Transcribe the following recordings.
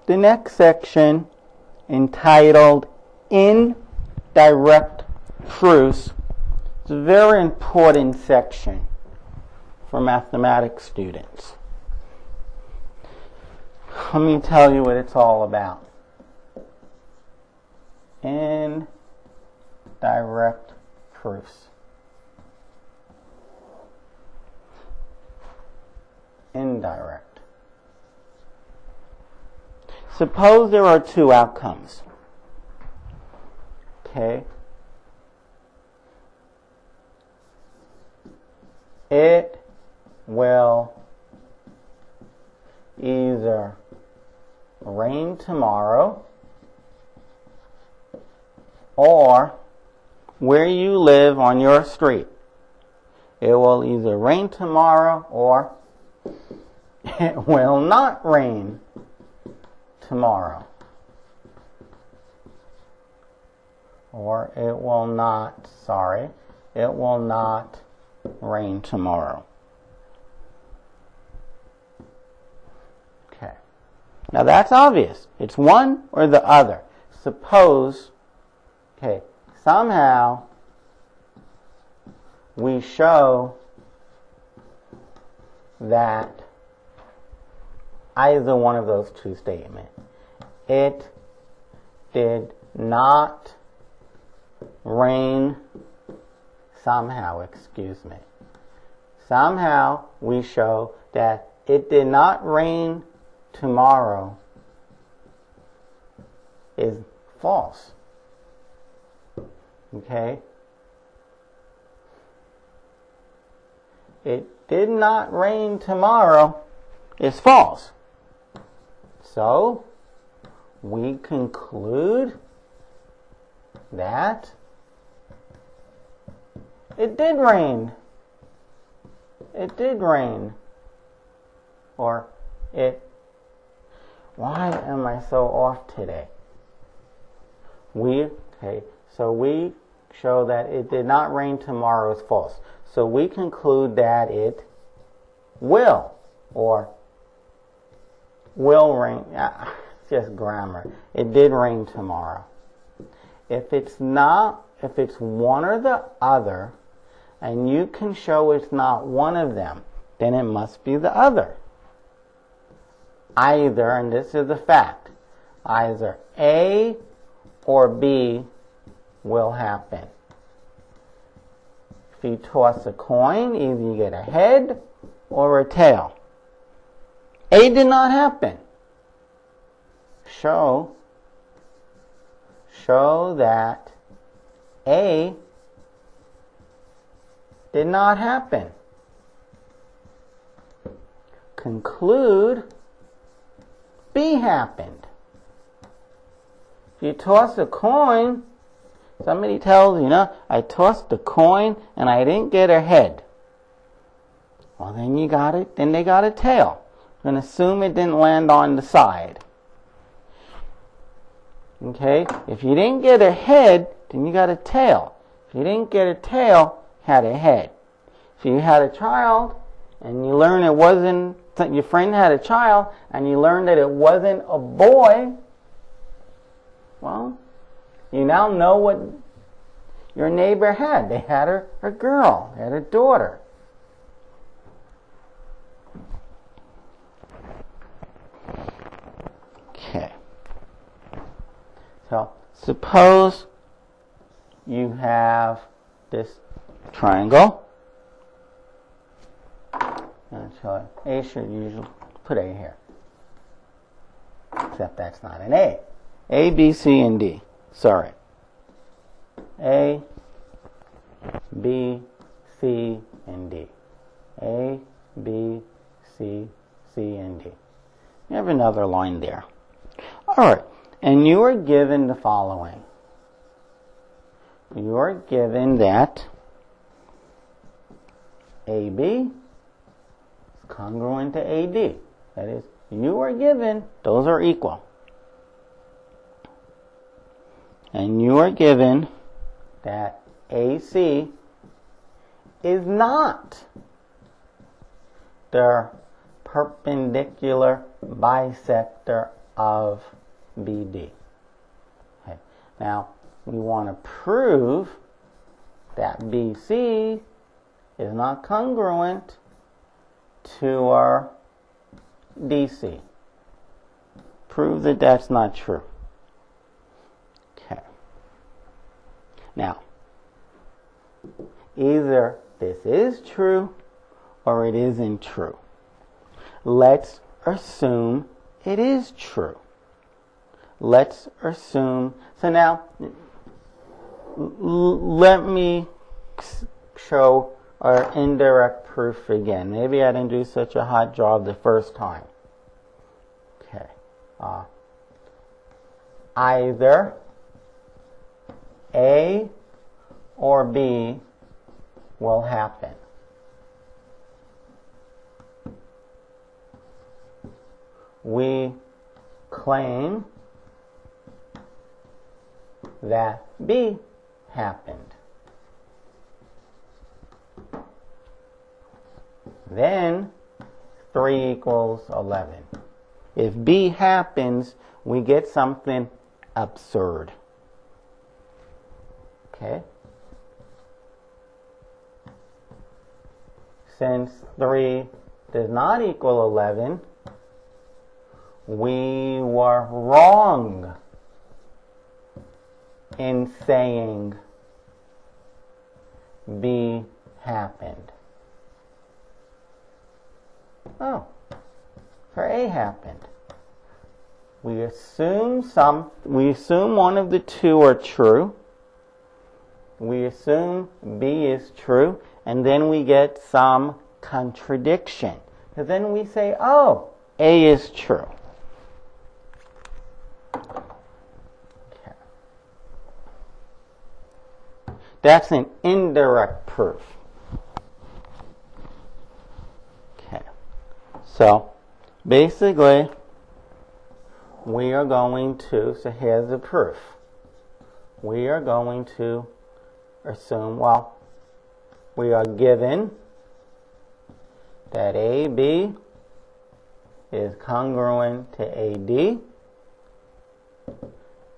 the next section, entitled Indirect Proofs. It's a very important section for mathematics students. Let me tell you what it's all about. Indirect proofs. Indirect. Suppose there are two outcomes. Okay. It will either rain tomorrow, or where you live on your street, it will either rain tomorrow or it will not rain tomorrow. Or it will not rain tomorrow. Okay. Now that's obvious. It's one or the other. Suppose, somehow we show that either one of those two statements. It did not rain somehow we show that it did not rain tomorrow is false. Okay? It did not rain tomorrow is false. So, we conclude that it did rain. It did rain. Or why am I so off today? So we show that it did not rain tomorrow is false. So we conclude that it will, or will rain. Just grammar. It did rain tomorrow. If it's one or the other, and you can show it's not one of them, then it must be the other. Either, and this is a fact, either A or B will happen. If you toss a coin, either you get a head or a tail. A did not happen. Show that A did not happen. Conclude B happened. If you toss a coin, somebody tells you, I tossed a coin and I didn't get a head. Well, then they got a tail. I'm going to assume it didn't land on the side. Okay? If you didn't get a head, then you got a tail. If you didn't get a tail, you had a head. If you had a child and you learned your friend had a child and you learned that it wasn't a boy, well, you now know what your neighbor had. They had a girl, they had a daughter. Okay. So, suppose you have this triangle. So A should usually put A here. Except that's not an A. A, B, C, and D. Sorry. A, B, C, and D. A, B, C, C, and D. You have another line there. Alright, and you are given the following. You are given that AB is congruent to AD. That is, you are given, those are equal. And you are given that AC is not the perpendicular bisector of BD. Okay. Now, we want to prove that BC is not congruent to our DC. Prove that that's not true. Okay. Now, either this is true or it isn't true. Let's assume it is true. Let's assume. So now, let me show our indirect proof again. Maybe I didn't do such a hot job the first time. Okay. Either A or B will happen. We claim that B happened. Then 3 equals 11. If B happens, we get something absurd. Okay? Since 3 does not equal 11, we were wrong in saying B happened. Oh, for A happened. We assume one of the two are true. We assume B is true, and then we get some contradiction. So then we say, oh, A is true. Okay. That's an indirect proof. Okay. So basically, we are going to, so here's the proof. We are going to assume, well, we are given that AB is congruent to AD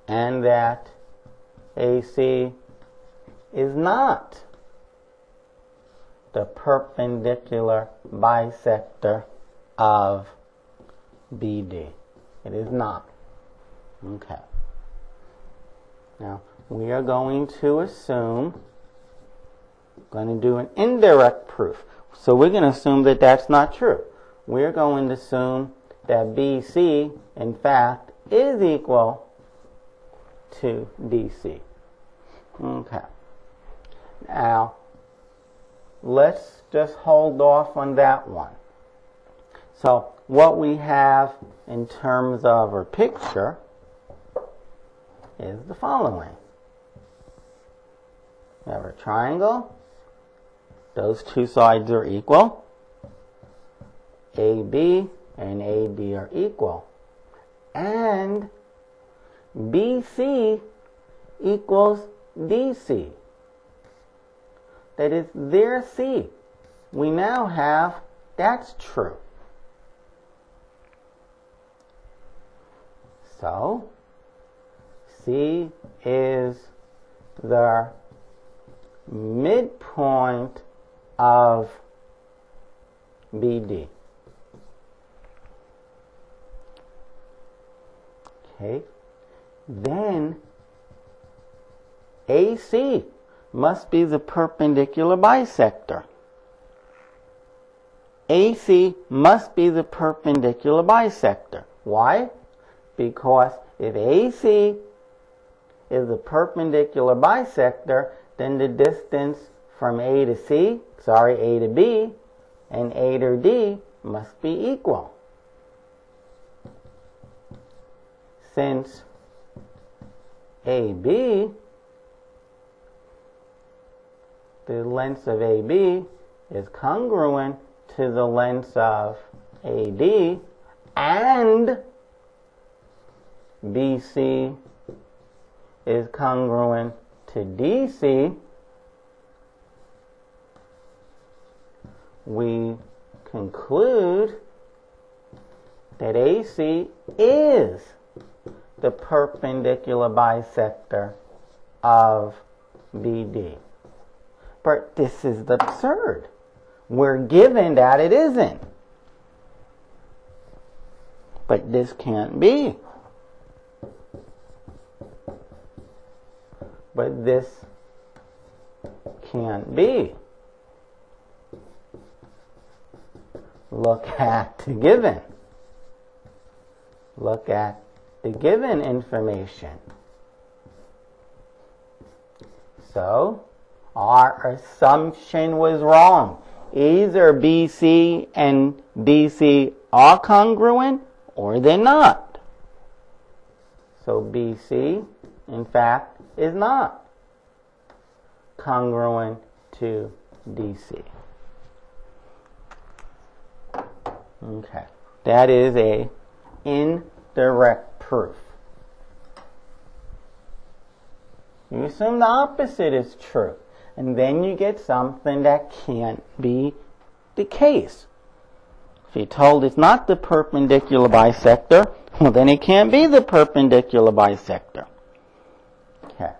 and that AC is not the perpendicular bisector of BD. It is not. Okay. Now, we are going to assume, going to do an indirect proof. So we're going to assume that that's not true. We're going to assume that BC, in fact, is equal to DC. Okay. Now, let's just hold off on that one. So what we have in terms of our picture is the following. We have a triangle. Those two sides are equal. AB and AD are equal. And BC equals DC. That is their C. We now have, that's true. So, C is the midpoint of BD. Okay. Then AC must be the perpendicular bisector. AC must be the perpendicular bisector. Why? Because if AC is the perpendicular bisector, then the distance from A to B, and A to D must be equal. Since AB, the length of AB is congruent to the length of AD, and BC is congruent to DC, we conclude that AC is the perpendicular bisector of BD. But this is absurd. We're given that it isn't. But this can't be. But this can't be. Look at the given. Look at the given information. So, our assumption was wrong. Either BC and DC are congruent or they're not. So BC, in fact, is not congruent to DC. Okay, that is a indirect proof. You assume the opposite is true, and then you get something that can't be the case. If you're told it's not the perpendicular bisector, well, then it can't be the perpendicular bisector. Okay,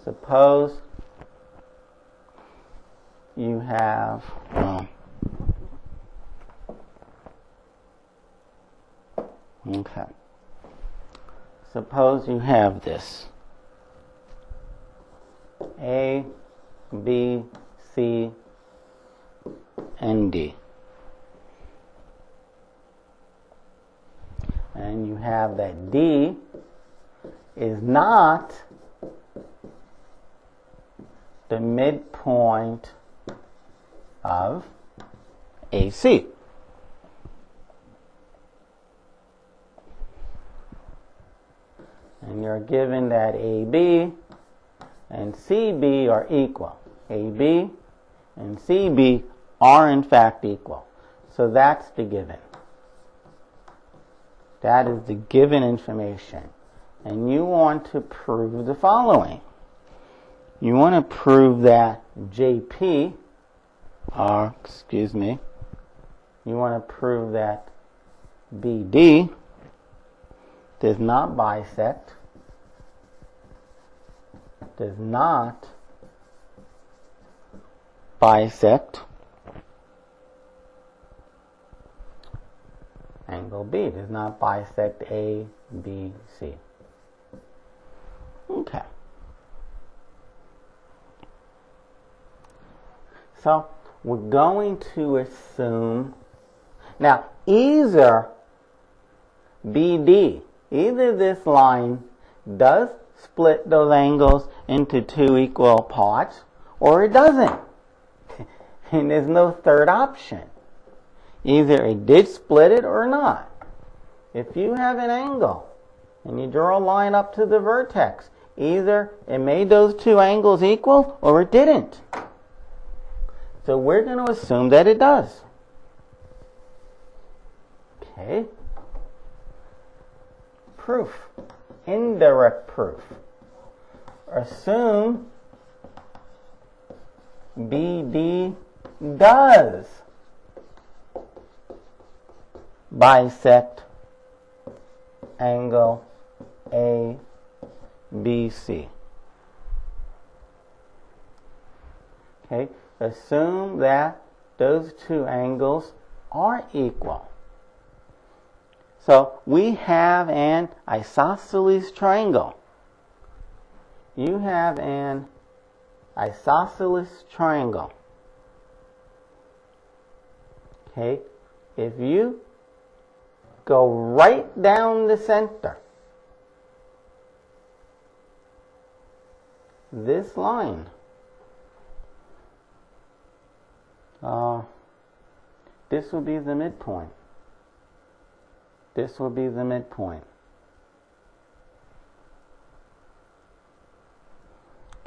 suppose you have suppose you have this A, B, C, and D. And you have that D is not the midpoint of AC. And you're given that AB and CB are equal. AB and CB are in fact equal. So that's the given. That is the given information. And you want to prove the following. You want to prove that JP, you want to prove that BD does not bisect, angle B, does not bisect A, B, C. Okay. So we're going to assume, now either BD, either this line does split those angles into two equal parts, or it doesn't. And there's no third option. Either it did split it or not. If you have an angle and you draw a line up to the vertex, either it made those two angles equal or it didn't. So we're going to assume that it does. Okay. Proof. Indirect proof. Assume BD does bisect angle ABC. Okay, assume that those two angles are equal. So we have an isosceles triangle. You have an isosceles triangle. Okay, if you go right down the center, this line, this will be the midpoint. This will be the midpoint.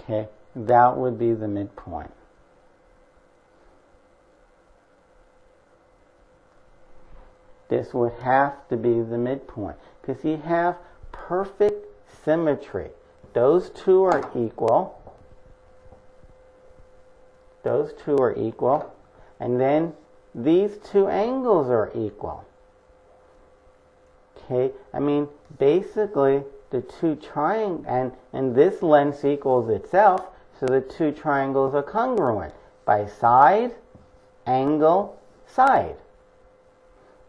Okay, that would be the midpoint. This would have to be the midpoint because you have perfect symmetry. Those two are equal. Those two are equal. And then these two angles are equal. Okay, I mean, basically, the two triangles, and this length equals itself, so the two triangles are congruent by side, angle, side.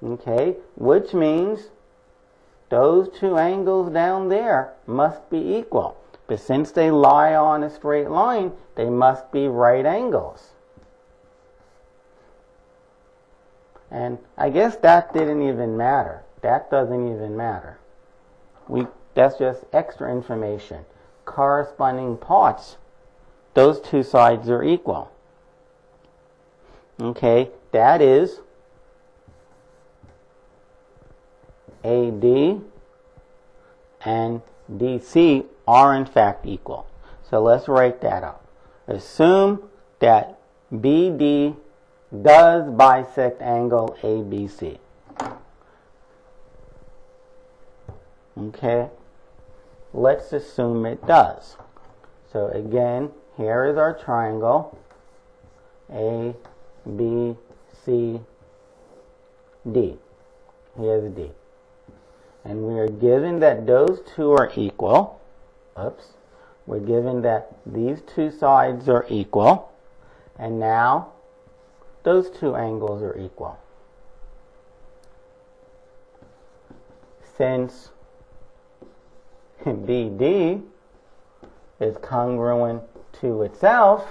Okay, which means those two angles down there must be equal. But since they lie on a straight line, they must be right angles. And I guess that didn't even matter. That doesn't even matter. That's just extra information. Corresponding parts, those two sides are equal. Okay, that is AD and DC are in fact equal. So let's write that up. Assume that BD does bisect angle ABC. Okay, let's assume it does. So again, here is our triangle A, B, C, D. Here's D. And we are given that those two are equal. Oops. We're given that these two sides are equal. And now those two angles are equal. Since BD is congruent to itself,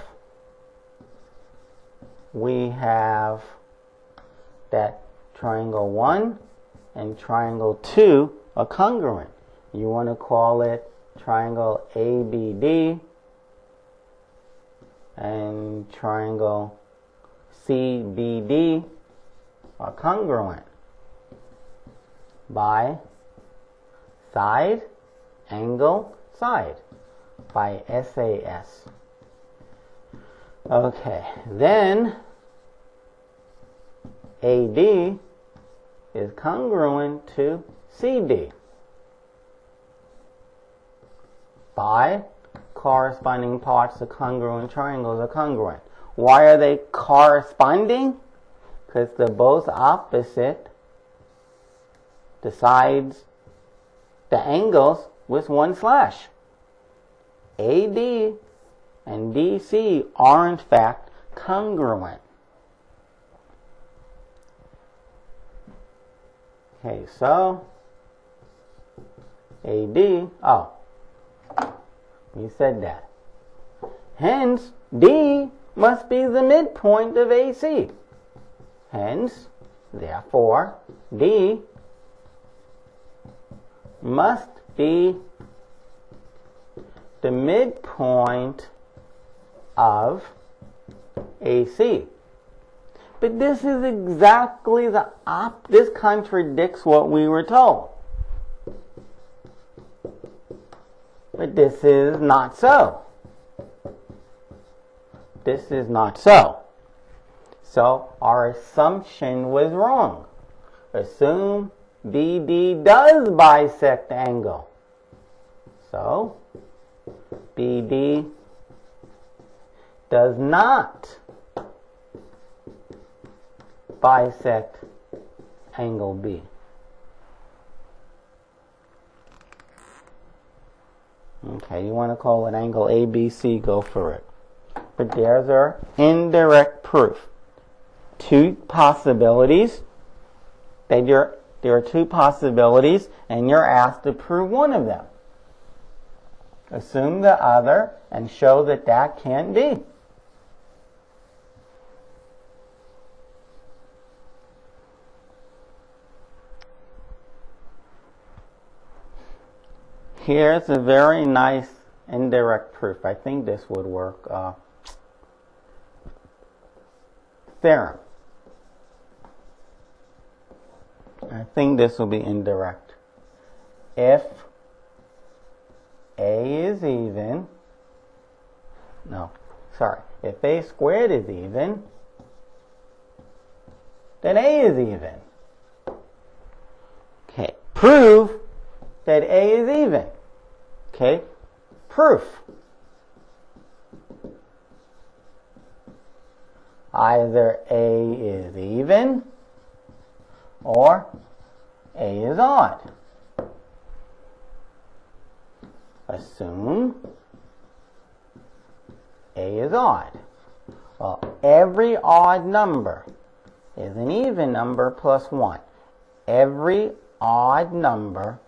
we have that triangle 1 and triangle 2 are congruent. You want to call it triangle ABD and triangle CBD are congruent by side, angle, side, by SAS. Okay, then AD is congruent to CD by corresponding parts of congruent triangles are congruent. Why are they corresponding? Because they're both opposite the sides, the angles with one slash. AD and DC are in fact congruent. Okay, so AD, we said that. Hence, D must be the midpoint of AC. Hence, therefore, D must be the midpoint of AC. But this is exactly this contradicts what we were told. But this is not so. This is not so. So our assumption was wrong. Assume BD does bisect angle. So BD does not bisect angle B. Okay, you want to call it angle ABC, go for it. But there's our indirect proof. Two possibilities. There are two possibilities, and you're asked to prove one of them. Assume the other and show that that can't be. Here's a very nice indirect proof. I think this would work. Theorem. I think this will be indirect. If A is even, if A squared is even, then A is even. Okay, prove that A is even. Okay, proof. Either A is even or A is odd. assume A is odd. Well, every odd number is an even number plus 1. Every odd number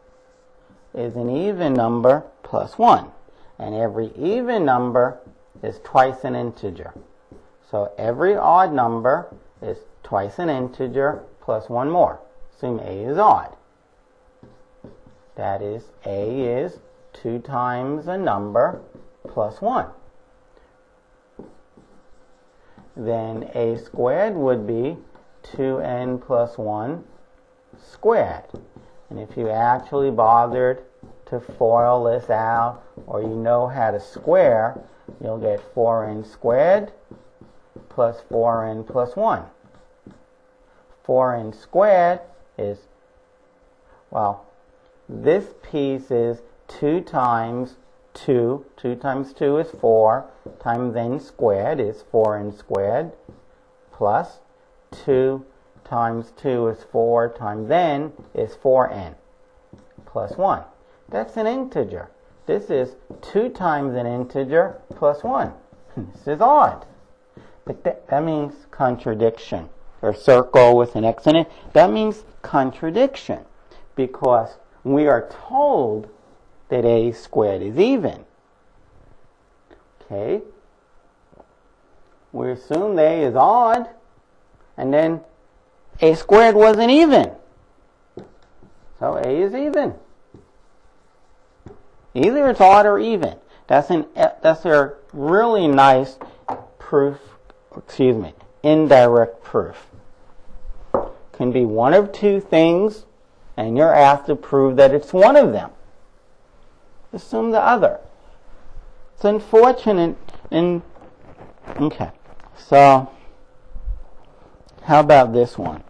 is an even number plus 1. And every even number is twice an integer. So every odd number is twice an integer plus 1 more. Assume A is odd. That is, A is 2 times a number plus 1. Then A squared would be 2n plus 1 squared. And if you actually bothered to FOIL this out, or you know how to square, you'll get 4n squared plus 4n plus 1. 4n squared is, well, this piece is 2 times 2. 2 times 2 is 4, times n squared is 4n squared, plus 2 times 2 is 4, times n is 4n, plus 1. That's an integer. This is 2 times an integer plus 1. This is odd. But that means contradiction. Or circle with an X in it. That means contradiction. Because we are told that A squared is even. Okay? We assume A is odd, and then A squared wasn't even. So A is even. Either it's odd or even. That's a really nice proof, indirect proof. Can be one of two things, and you're asked to prove that it's one of them. Assume the other. It's unfortunate okay. So, how about this one?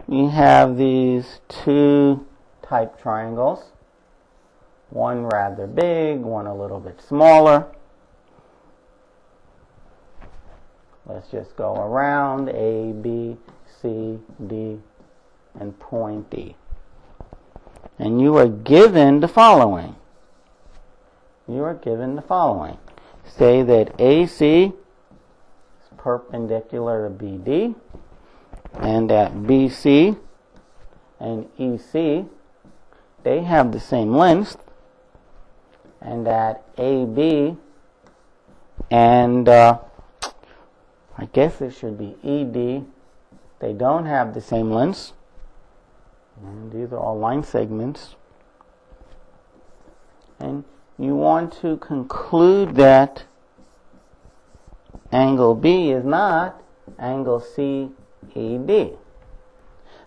We have these two type triangles. One rather big, one a little bit smaller. Let's just go around A, B, C, D, and point D. And you are given the following. You are given the following. Say that AC is perpendicular to BD, and that BC and EC, they have the same length, and that AB and I guess it should be ED, they don't have the same lengths. And these are all line segments. And you want to conclude that angle B is not angle CED.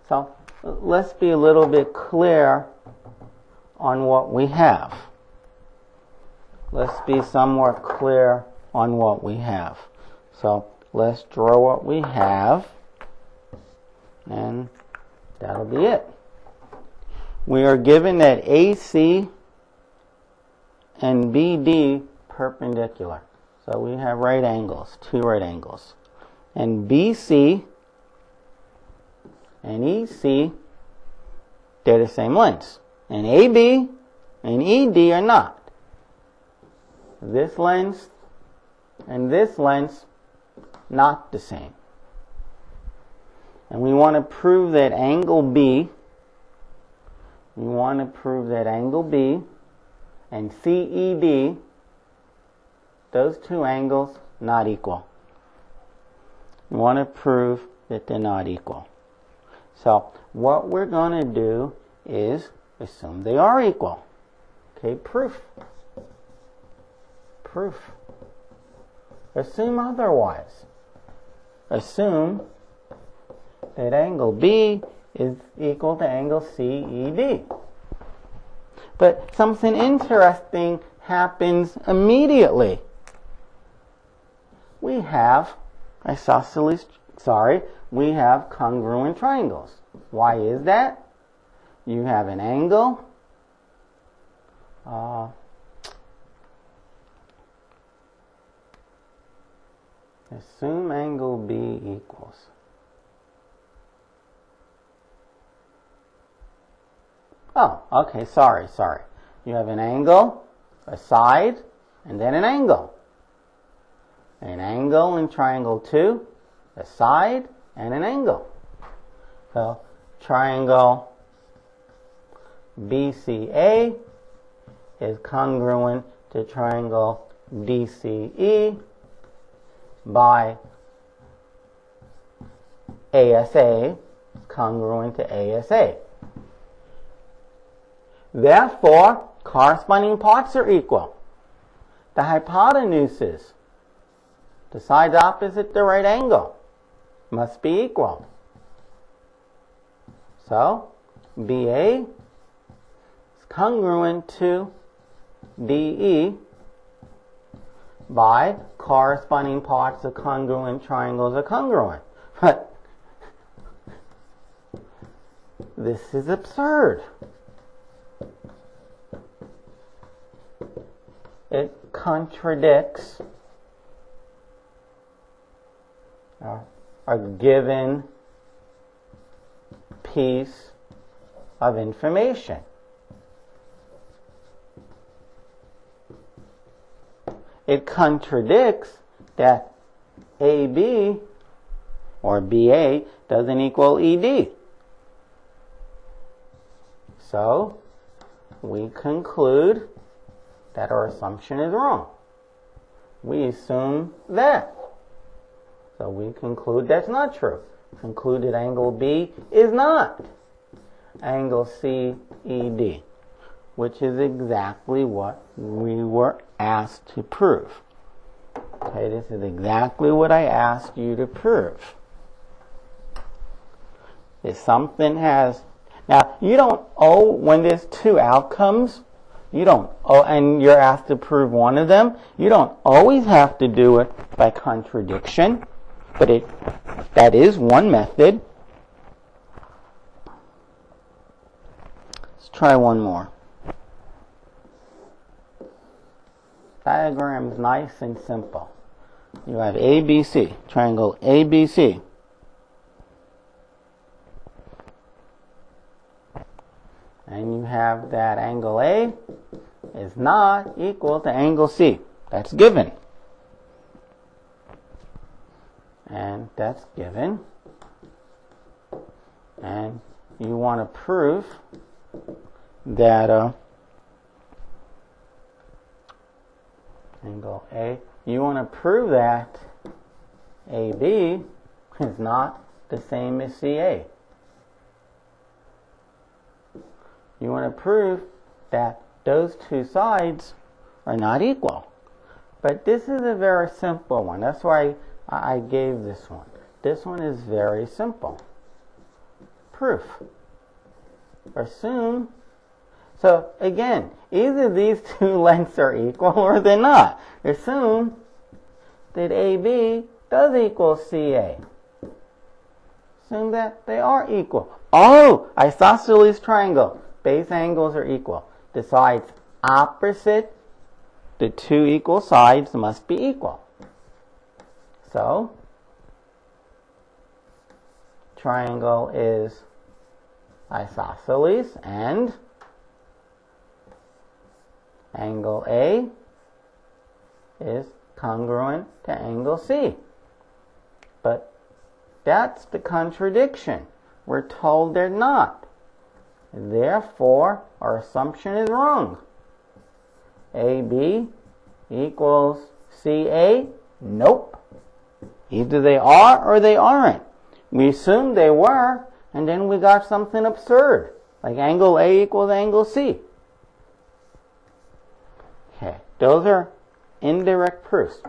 So let's be a little bit clear on what we have. Let's be somewhat clear on what we have. So let's draw what we have, and that'll be it. We are given that AC and BD perpendicular. So we have right angles, two right angles. And BC and EC, they're the same lengths. And AB and ED are not. This length and this length, not the same. And we want to prove that angle B, and CED, those two angles, not equal. We want to prove that they're not equal. So what we're going to do is assume they are equal. Okay, proof. Assume otherwise. Assume that angle B is equal to angle CED. But something interesting happens immediately. We have we have congruent triangles. Why is that? You have an angle. Assume angle B equals. Oh, okay, sorry. You have an angle, a side, and then an angle. An angle in triangle 2, a side, and an angle. So, triangle BCA is congruent to triangle DCE by ASA congruent to ASA. Therefore, corresponding parts are equal. The hypotenuses, the sides opposite the right angle, must be equal. So, BA is congruent to DE by corresponding parts of congruent triangles are congruent. But this is absurd. It contradicts a given piece of information. It contradicts that AB or BA doesn't equal ED. So, we conclude that our assumption is wrong. We assume that. So we conclude that's not true. Conclude that angle B is not angle CED, which is exactly what we were asked to prove. Okay, this is exactly what I asked you to prove. If something has, now you don't owe, when there's two outcomes, you don't owe, and you're asked to prove one of them, you don't always have to do it by contradiction, but that is one method. Let's try one more. Diagram is nice and simple. You have ABC, triangle ABC. And you have that angle A is not equal to angle C. That's given. And that's given. And you want to prove that angle A, you want to prove that AB is not the same as CA. You want to prove that those two sides are not equal. But this is a very simple one. That's why I gave this one. This one is very simple. Proof. Assume. So again, either these two lengths are equal or they're not. Assume that AB does equal CA. Assume that they are equal. Oh, isosceles triangle. Base angles are equal. The sides opposite the two equal sides must be equal. So, triangle is isosceles and angle A is congruent to angle C. But that's the contradiction. We're told they're not. Therefore, our assumption is wrong. AB equals CA? Nope. Either they are or they aren't. We assumed they were, and then we got something absurd, like angle A equals angle C. Okay, those are indirect proofs.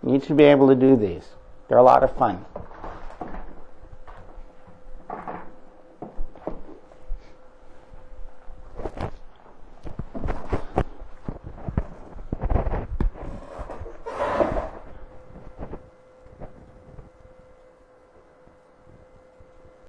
You need to be able to do these. They're a lot of fun.